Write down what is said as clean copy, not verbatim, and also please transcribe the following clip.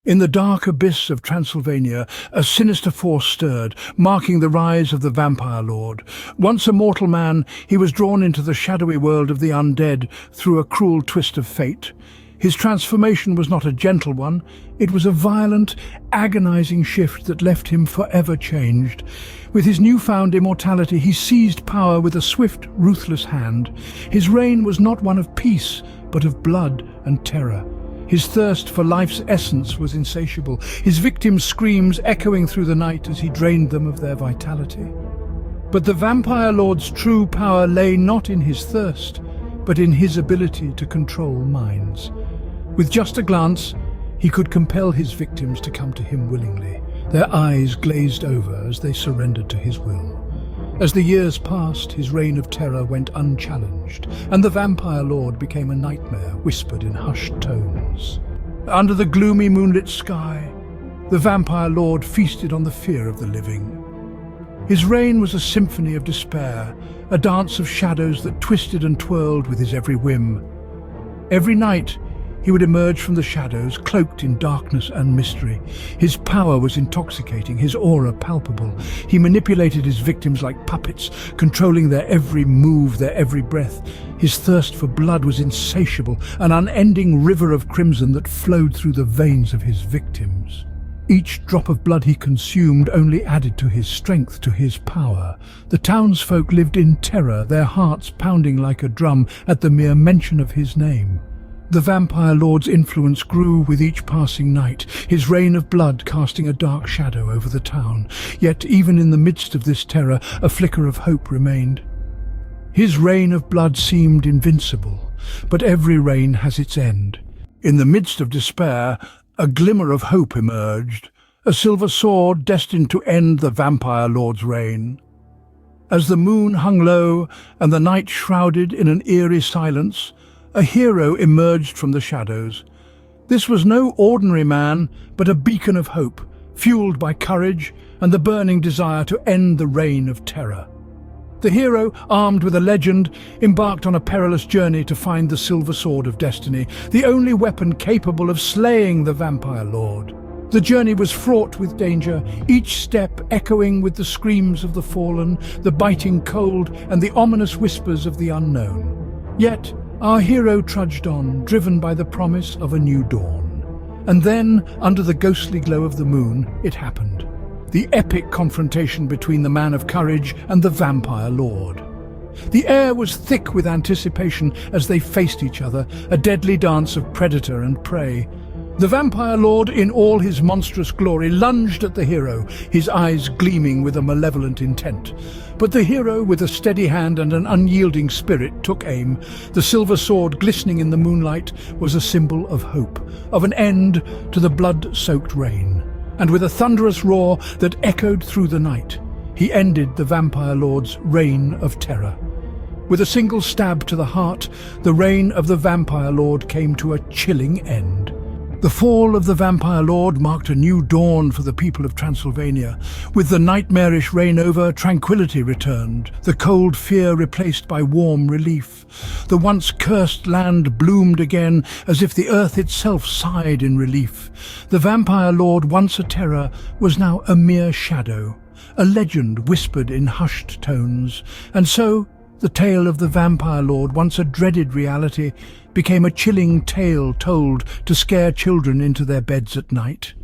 In the dark abyss of Transylvania, a sinister force stirred, marking the rise of the vampire lord. Once a mortal man, he was drawn into the shadowy world of the undead through a cruel twist of fate. His transformation was not a gentle one. It was a violent, agonizing shift that left him forever changed. With his newfound immortality, he seized power with a swift, ruthless hand. His reign was not one of peace, but of blood and terror. His thirst for life's essence was insatiable, his victims' screams echoing through the night as he drained them of their vitality. But the vampire lord's true power lay not in his thirst, but in his ability to control minds. With just a glance, he could compel his victims to come to him willingly, their eyes glazed over as they surrendered to his will. As the years passed, his reign of terror went unchallenged, and the vampire lord became a nightmare whispered in hushed tones. Under the gloomy moonlit sky, the vampire lord feasted on the fear of the living. His reign was a symphony of despair, a dance of shadows that twisted and twirled with his every whim. Every night, he would emerge from the shadows, cloaked in darkness and mystery. His power was intoxicating, his aura palpable. He manipulated his victims like puppets, controlling their every move, their every breath. His thirst for blood was insatiable, an unending river of crimson that flowed through the veins of his victims. Each drop of blood he consumed only added to his strength, to his power. The townsfolk lived in terror, their hearts pounding like a drum at the mere mention of his name. The vampire lord's influence grew with each passing night, his reign of blood casting a dark shadow over the town. Yet even in the midst of this terror, a flicker of hope remained. His reign of blood seemed invincible, but every reign has its end. In the midst of despair, a glimmer of hope emerged, a silver sword destined to end the vampire lord's reign. As the moon hung low and the night shrouded in an eerie silence, a hero emerged from the shadows. This was no ordinary man, but a beacon of hope, fueled by courage and the burning desire to end the reign of terror. The hero, armed with a legend, embarked on a perilous journey to find the silver sword of destiny, the only weapon capable of slaying the vampire lord. The journey was fraught with danger, each step echoing with the screams of the fallen, the biting cold, and the ominous whispers of the unknown. Yet, our hero trudged on, driven by the promise of a new dawn. And then, under the ghostly glow of the moon, it happened. The epic confrontation between the man of courage and the vampire lord. The air was thick with anticipation as they faced each other, a deadly dance of predator and prey. The vampire lord, in all his monstrous glory, lunged at the hero, his eyes gleaming with a malevolent intent. But the hero, with a steady hand and an unyielding spirit, took aim. The silver sword, glistening in the moonlight, was a symbol of hope, of an end to the blood-soaked reign. And with a thunderous roar that echoed through the night, he ended the vampire lord's reign of terror. With a single stab to the heart, the reign of the vampire lord came to a chilling end. The fall of the vampire lord marked a new dawn for the people of Transylvania. With the nightmarish reign over, tranquility returned, the cold fear replaced by warm relief. The once cursed land bloomed again, as if the earth itself sighed in relief. The vampire lord, once a terror, was now a mere shadow, a legend whispered in hushed tones. And so, the tale of the vampire lord, once a dreaded reality, became a chilling tale told to scare children into their beds at night.